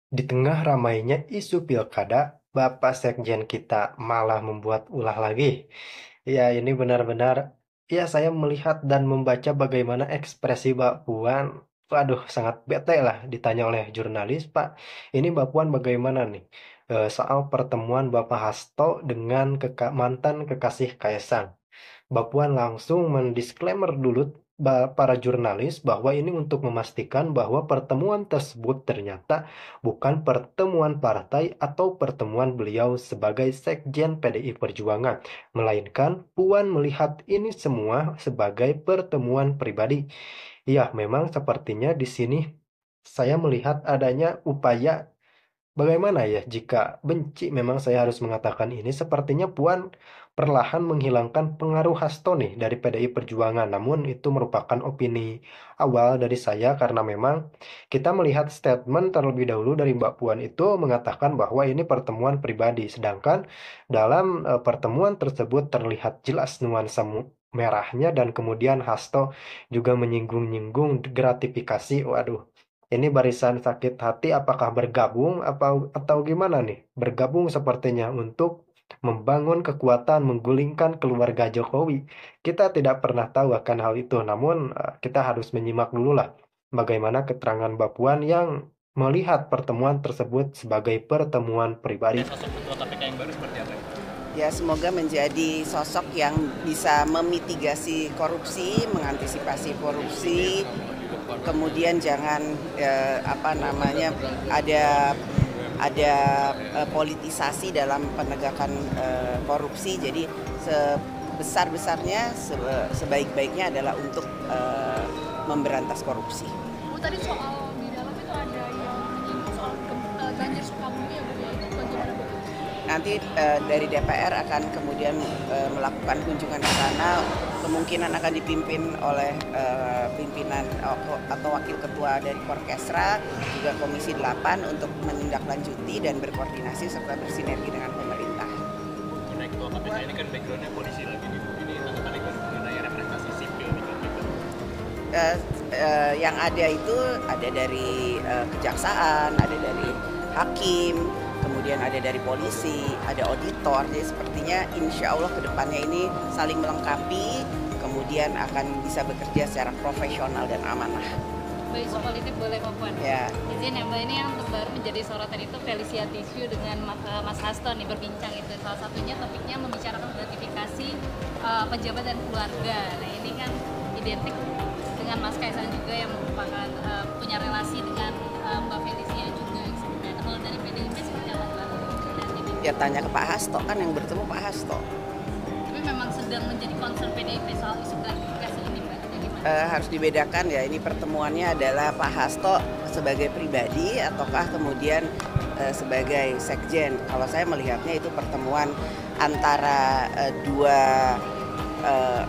Di tengah ramainya isu pilkada, Bapak Sekjen kita malah membuat ulah lagi. Ya, ini benar-benar, ya saya melihat dan membaca bagaimana ekspresi Mbak Puan, waduh sangat bete lah ditanya oleh jurnalis, Pak, ini Mbak Puan bagaimana nih soal pertemuan Bapak Hasto dengan mantan kekasih Kaisang. Mbak Puan langsung mendisklaimer dulu para jurnalis bahwa ini untuk memastikan bahwa pertemuan tersebut ternyata bukan pertemuan partai atau pertemuan beliau sebagai sekjen PDI Perjuangan, melainkan Puan melihat ini semua sebagai pertemuan pribadi. Ya, memang sepertinya di sini saya melihat adanya upaya. Bagaimana ya jika benci memang saya harus mengatakan ini sepertinya Puan perlahan menghilangkan pengaruh Hasto nih dari PDI Perjuangan. Namun itu merupakan opini awal dari saya karena memang kita melihat statement terlebih dahulu dari Mbak Puan itu mengatakan bahwa ini pertemuan pribadi. Sedangkan dalam pertemuan tersebut terlihat jelas nuansa merahnya dan kemudian Hasto juga menyinggung-nyinggung gratifikasi. Waduh, ini barisan sakit hati apakah bergabung atau gimana nih? Bergabung sepertinya untuk membangun kekuatan menggulingkan keluarga Jokowi. Kita tidak pernah tahu akan hal itu, namun kita harus menyimak dulu lah bagaimana keterangan Mbak Puan yang melihat pertemuan tersebut sebagai pertemuan pribadi. Sosok ketua KPK yang baru seperti apa? Ya, semoga menjadi sosok yang bisa memitigasi korupsi, mengantisipasi korupsi, kemudian jangan ada politisasi dalam penegakan korupsi. Jadi sebesar-besarnya, sebaik-baiknya adalah untuk memberantas korupsi. Bu, tadi soal di dalam itu ada yang menyinggung soal banjir Sukabumi ya Bu, ya itu bagaimana Bu? Nanti dari DPR akan kemudian melakukan kunjungan ke sana, kemungkinan akan dipimpin oleh pimpinan atau wakil ketua dari Korkesra, juga Komisi 8 untuk menindaklanjuti dan berkoordinasi serta bersinergi dengan pemerintah. Mengenai ketua KPK ini kan backgroundnya polisi lagi nih Bu. Ini tanggapannya mengenai representasi sipil di KPK. Yang ada itu ada dari kejaksaan, ada dari hakim, kemudian ada dari polisi, ada auditor. Jadi sepertinya insya Allah kedepannya ini saling melengkapi, kemudian akan bisa bekerja secara profesional dan amanah. Mbak, isu politik boleh Mbak Puan? Ya. Izin ya Mbak, ini yang terbaru menjadi sorotan itu Felicia Tisu dengan Mas Hasto nih berbincang itu. Salah satunya topiknya membicarakan gratifikasi pejabat dan keluarga. Nah ini kan identik dengan Mas Kaisang juga yang merupakan punya relasi dengan Mbak Felicia juga. Nah kalau dari PDIP seperti apa Mbak? Ya tanya ke Pak Hasto, kan yang bertemu Pak Hasto. Tapi memang sedang menjadi concern PDIP soal isu gratifikasi ini Mbak, atau gimana? Harus dibedakan ya, ini pertemuannya adalah Pak Hasto sebagai pribadi ataukah kemudian sebagai sekjen. Kalau saya melihatnya itu pertemuan antara dua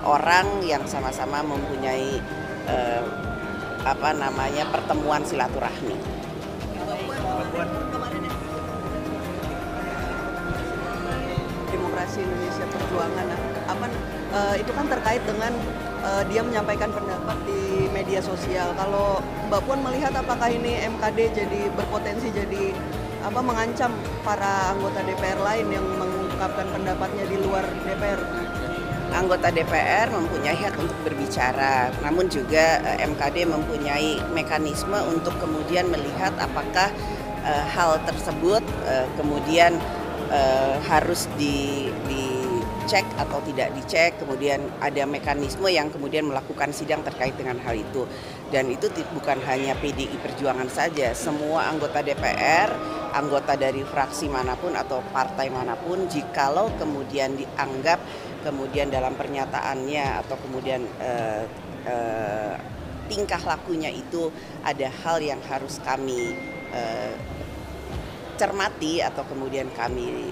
orang yang sama-sama mempunyai pertemuan silaturahmi. Demokrasi Indonesia Perjuangan itu kan terkait dengan dia menyampaikan pendapat di media sosial. Kalau Mbak Puan melihat apakah ini MKD jadi berpotensi jadi mengancam para anggota DPR lain yang mengungkapkan pendapatnya di luar DPR? Anggota DPR mempunyai hak untuk berbicara, namun juga MKD mempunyai mekanisme untuk kemudian melihat apakah hal tersebut kemudian harus dicek atau tidak dicek, kemudian ada mekanisme yang kemudian melakukan sidang terkait dengan hal itu. Dan itu bukan hanya PDI Perjuangan saja, semua anggota DPR, anggota dari fraksi manapun atau partai manapun, jikalau kemudian dianggap kemudian dalam pernyataannya atau kemudian tingkah lakunya itu ada hal yang harus kami cermati atau kemudian kami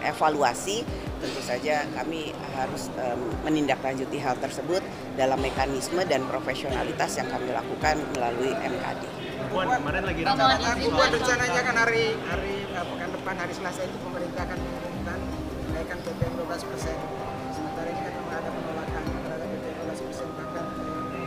evaluasi, tentu saja kami harus menindaklanjuti hal tersebut dalam mekanisme dan profesionalitas yang kami lakukan melalui MKD. Puan, kemarin lagi rencananya kan hari pekan depan hari Selasa itu pemerintah akan mengumumkan kenaikan BBM 12%. Sementara ini kan memang ada penolakan terhadap BBM 12%, bahkan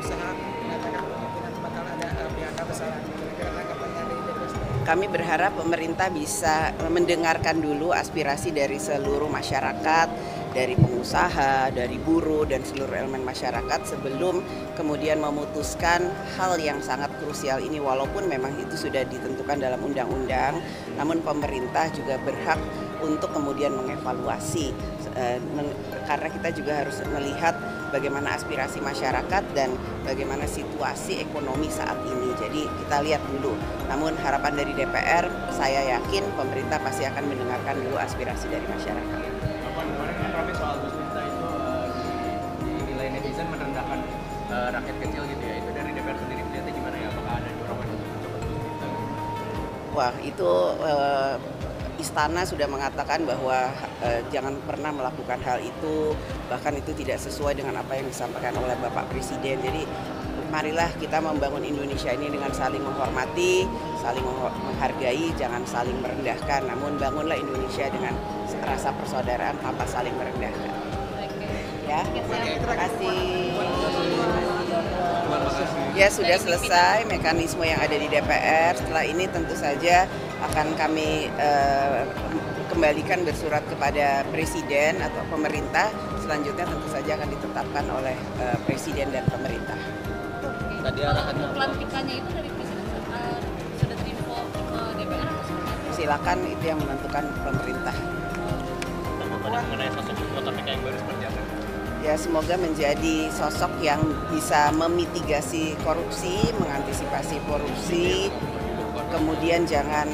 usaha mengatakan kemungkinan bakal ada PHK besar. Kira-kira tanggapannya dari DPR? kami berharap pemerintah bisa mendengarkan dulu aspirasi dari seluruh masyarakat, dari pengusaha, dari buruh, dan seluruh elemen masyarakat sebelum kemudian memutuskan hal yang sangat krusial ini. Walaupun memang itu sudah ditentukan dalam undang-undang, namun pemerintah juga berhak untuk kemudian mengevaluasi, karena kita juga harus melihat bagaimana aspirasi masyarakat dan bagaimana situasi ekonomi saat ini. Jadi kita lihat dulu. Namun harapan dari DPR, saya yakin pemerintah pasti akan mendengarkan dulu aspirasi dari masyarakat. Kemarin kan rame soal Gus Miftah itu dinilai netizen merendahkan rakyat kecil gitu ya. Itu dari DPR sendiri melihatnya gimana ya? Apakah ada dorongan untuk mencoba Gus Miftah? Wah, itu Istana sudah mengatakan bahwa jangan pernah melakukan hal itu, bahkan itu tidak sesuai dengan apa yang disampaikan oleh Bapak Presiden. Jadi marilah kita membangun Indonesia ini dengan saling menghormati, saling menghargai, jangan saling merendahkan. Namun bangunlah Indonesia dengan rasa persaudaraan tanpa saling merendahkan. Ya, terima kasih. Ya, sudah selesai mekanisme yang ada di DPR. Setelah ini tentu saja akan kami kembalikan bersurat kepada Presiden atau pemerintah. Selanjutnya tentu saja akan ditetapkan oleh Presiden dan pemerintah. Tadi Kalau arahannya untuk pelantikannya itu dari Presiden sudah terinfo ke DPR atau seperti apa? Silakan, itu yang menentukan pemerintah. tanggapannya mengenai sosok ketua KPK yang baru seperti apa? Ya, semoga menjadi sosok yang bisa memitigasi korupsi, mengantisipasi korupsi, kemudian jangan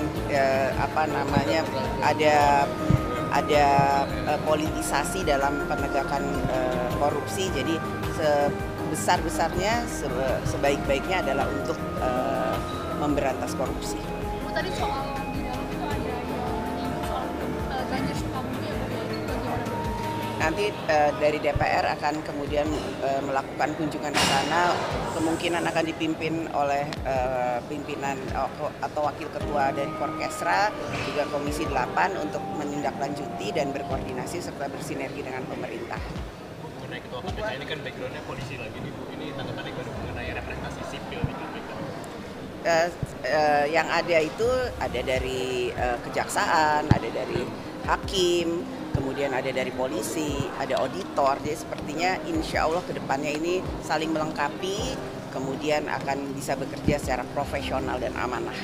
ada politisasi dalam penegakan korupsi. Jadi sebesar-besarnya, sebaik-baiknya adalah untuk memberantas korupsi. Bu, tadi soal di dalam itu ada yang menyinggung soal Ganjar Sukabumi ya Bu, ya, itu bagaimana Bu? Nanti dari DPR akan kemudian melakukan kunjungan ke sana, kemungkinan akan dipimpin oleh pimpinan atau wakil ketua dari Forkesra, juga Komisi 8 untuk menindaklanjuti dan berkoordinasi serta bersinergi dengan pemerintah. Mengenai ketua KPK ini kan backgroundnya polisi lagi nih Bu. Ini tanggapannya gimana mengenai representasi sipil di KPK? Yang ada itu ada dari kejaksaan, ada dari hakim, kemudian ada dari polisi, ada auditor. Jadi sepertinya insya Allah kedepannya ini saling melengkapi, kemudian akan bisa bekerja secara profesional dan amanah.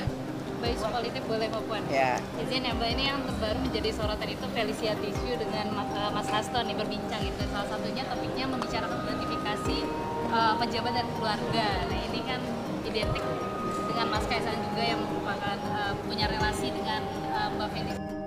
Baik, isu politik boleh Mbak Puan? Ya. Izin ya Mbak, ini yang terbaru menjadi sorotan itu Felicia Tisu dengan Mas Hasto nih berbincang itu. Salah satunya topiknya membicarakan gratifikasi pejabat dan keluarga. Nah ini kan identik dengan Mas Kaisang juga yang merupakan punya relasi dengan Mbak Felicia.